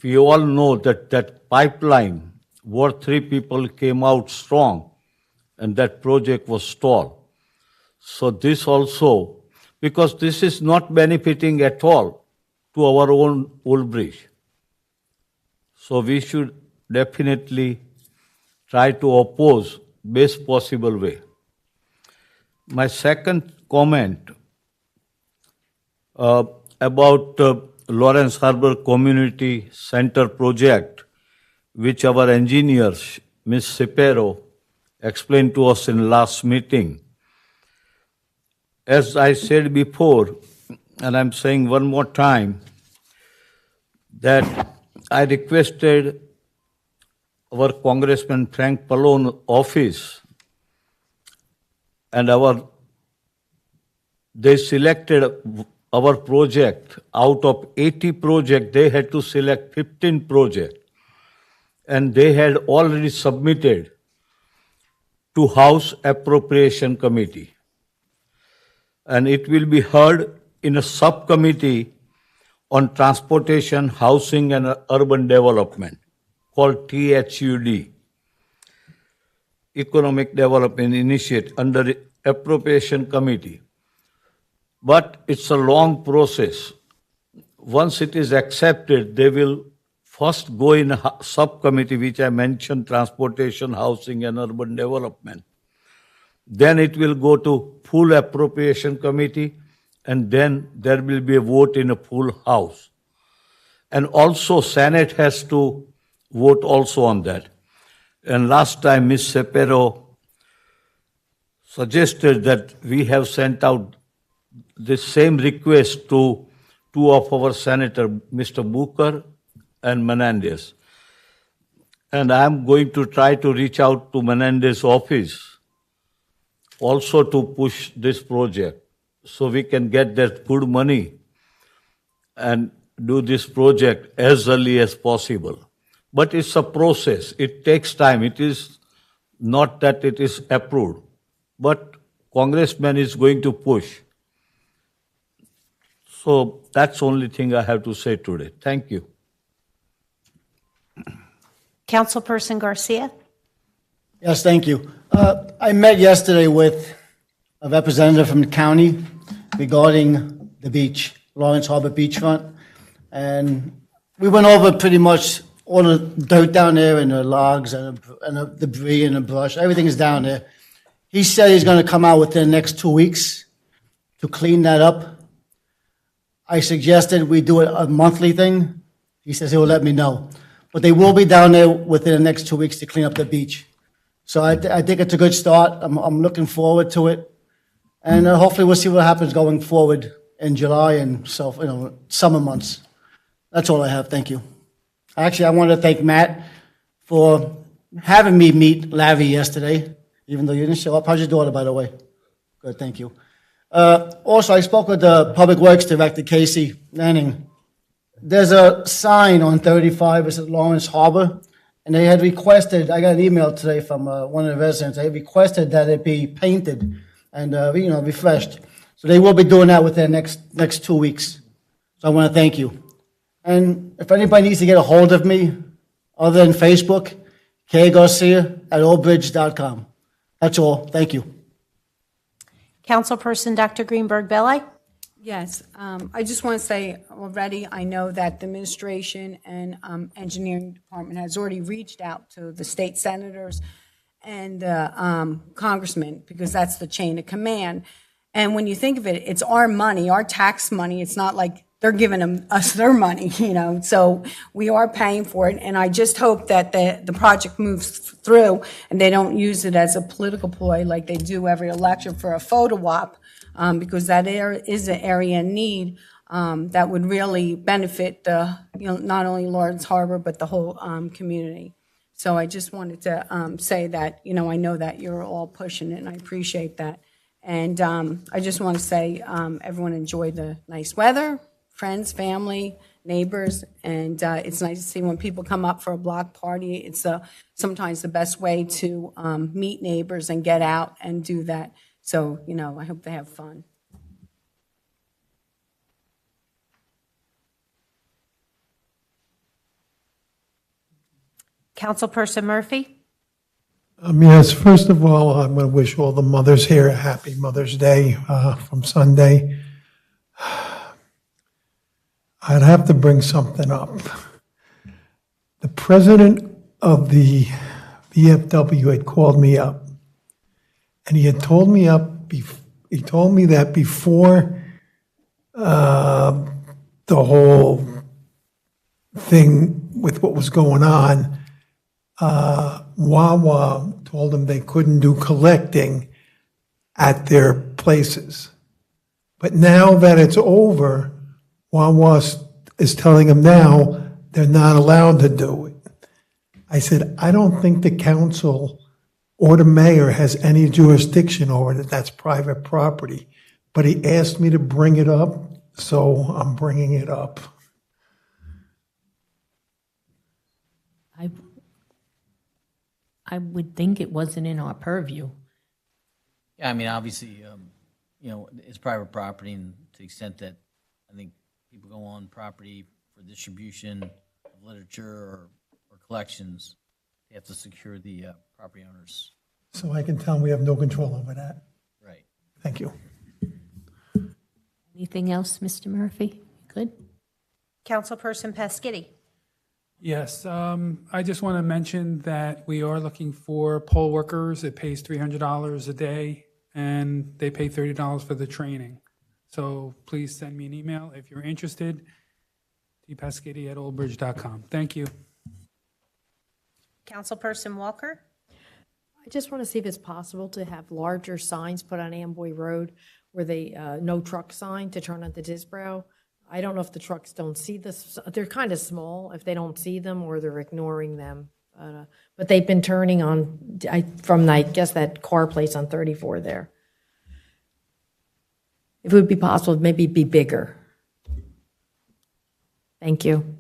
we all know that pipeline, Ward 3 people came out strong and that project was stalled. So this also, because this is not benefiting at all to our own Oldbridge. So we should definitely try to oppose best possible way. My second comment about Lawrence Harbour Community Center project, which our engineers, Ms. Cepero, explained to us in last meeting. As I said before, and I'm saying one more time, that I requested our Congressman Frank Pallone office and they selected our project. Out of 80 projects, they had to select 15 projects. And they had already submitted to House Appropriation Committee. And it will be heard in a subcommittee on Transportation, Housing and Urban Development, called THUD, Economic Development Initiative, under the Appropriation Committee. But it's a long process. Once it is accepted, they will first go in a subcommittee, which I mentioned, Transportation, Housing and Urban Development. Then it will go to full Appropriation Committee, and then there will be a vote in a full House. And also Senate has to vote also on that. And last time Ms. Cepero suggested that we have sent out the same request to two of our senators, Mr. Booker and Menendez. And I'm going to try to reach out to Menendez's office also to push this project so we can get that good money and do this project as early as possible. But it's a process. It takes time. It is not that it is approved. But Congressman is going to push. So that's the only thing I have to say today. Thank you. Councilperson Garcia? Yes, thank you. I met yesterday with a representative from the county regarding the beach, Lawrence Harbor beachfront. And we went over pretty much all the dirt down there and the logs and the debris and the brush. Everything is down there. He said he's going to come out within the next 2 weeks to clean that up. I suggested we do it a monthly thing. He says he will let me know. But they will be down there within the next 2 weeks to clean up the beach. So I think it's a good start. I'm looking forward to it. And hopefully we'll see what happens going forward in July and summer months. That's all I have. Thank you. Actually, I wanted to thank Matt for having me meet Larry yesterday, even though you didn't show up. How's your daughter, by the way? Good, thank you. Also, I spoke with the Public Works Director, Casey Lanning. There's a sign on 35, it says Lawrence Harbor, and they had requested, I got an email today from one of the residents, they requested that it be painted and refreshed. So they will be doing that within the next 2 weeks. So I want to thank you. And if anybody needs to get a hold of me, other than Facebook, kgarcia@oldbridge.com. That's all. Thank you. Councilperson Dr. Greenberg Belli? Yes, I just want to say already, I know that the administration and engineering department has already reached out to the state senators and congressmen, because that's the chain of command. And when you think of it, it's our money, our tax money. It's not like they're giving us their money, so we are paying for it. And I just hope that the project moves through and they don't use it as a political ploy like they do every election for a photo op. Because that is an area in need that would really benefit not only Lawrence Harbor, but the whole community. So I just wanted to say that, I know that you're all pushing it, and I appreciate that. And I just want to say everyone enjoy the nice weather, friends, family, neighbors, and it's nice to see when people come up for a block party. It's sometimes the best way to meet neighbors and get out and do that. So, I hope they have fun. Councilperson Murphy? Yes, first of all, I'm going to wish all the mothers here a happy Mother's Day from Sunday. I'd have to bring something up. The president of the VFW had called me up, and he had told me that before the whole thing with what was going on, Wawa told them they couldn't do collecting at their places. But now that it's over, Wawa is telling them now they're not allowed to do it. I said, I don't think the council or the mayor has any jurisdiction over it. That's private property. But he asked me to bring it up, so I'm bringing it up. I would think it wasn't in our purview. Yeah, I mean, obviously, it's private property, and to the extent that I think people go on property for distribution of literature or collections, they have to secure the property owners. So I can tell him we have no control over that. Right. Thank you. Anything else, Mr. Murphy? Good? Councilperson Pasquitti? Yes, I just want to mention that we are looking for poll workers. It pays $300 a day, and they pay $30 for the training. So please send me an email if you're interested, tpasquitti@oldbridge.com. Thank you. Councilperson Walker? I just want to see if it's possible to have larger signs put on Amboy Road where they, no truck sign to turn onto Disbrow. I don't know if the trucks don't see this. They're kind of small if they don't see them or they're ignoring them. But they've been turning on, from, I guess, that car place on 34 there. If it would be possible, maybe be bigger. Thank you.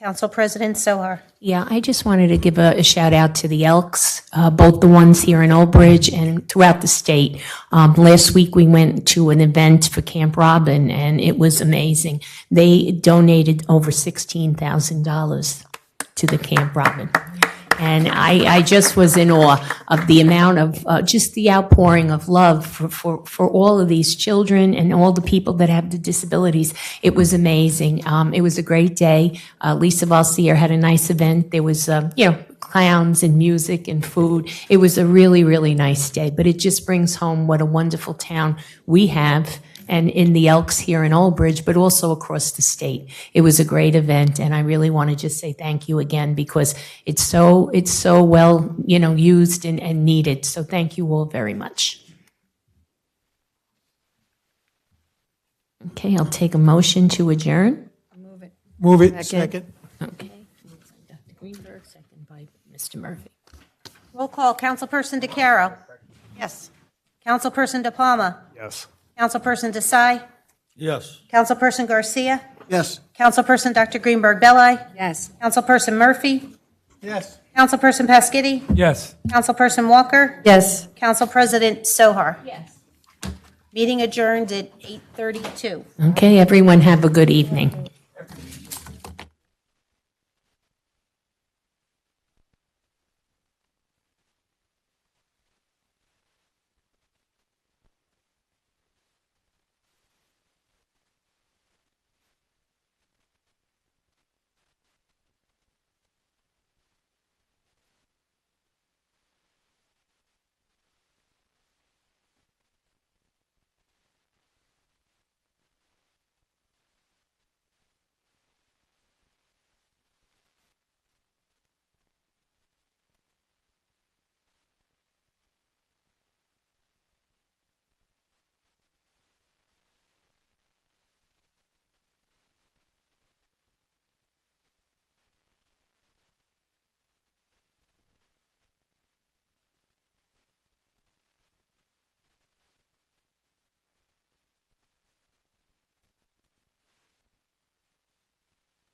Council President Sohar. Yeah, I just wanted to give a shout out to the Elks, both the ones here in Oldbridge and throughout the state. Last week, we went to an event for Camp Robin, and it was amazing. They donated over $16,000 to the Camp Robin. And I just was in awe of the amount of, just the outpouring of love for all of these children and all the people that have the disabilities. It was amazing. It was a great day. Lisa Valsier had a nice event. There was, clowns and music and food. It was a really, really nice day, but it just brings home what a wonderful town we have, and in the Elks here in Oldbridge, but also across the state. It was a great event, and I really want to just say thank you again, because it's so well, used and needed. So thank you all very much. Okay, I'll take a motion to adjourn. Move it, second. Okay. Dr. Greenberg, second by Mr. Murphy. Roll call, Councilperson DeCaro. Yes. Councilperson De Palma. Yes. Councilperson Desai. Yes. Councilperson Garcia. Yes. Councilperson Dr. Greenberg Belli. Yes. Councilperson Murphy. Yes. Councilperson Pasquitti. Yes. Councilperson Walker. Yes. Council President Sohar. Yes. Meeting adjourned at 8:32. Okay, everyone have a good evening.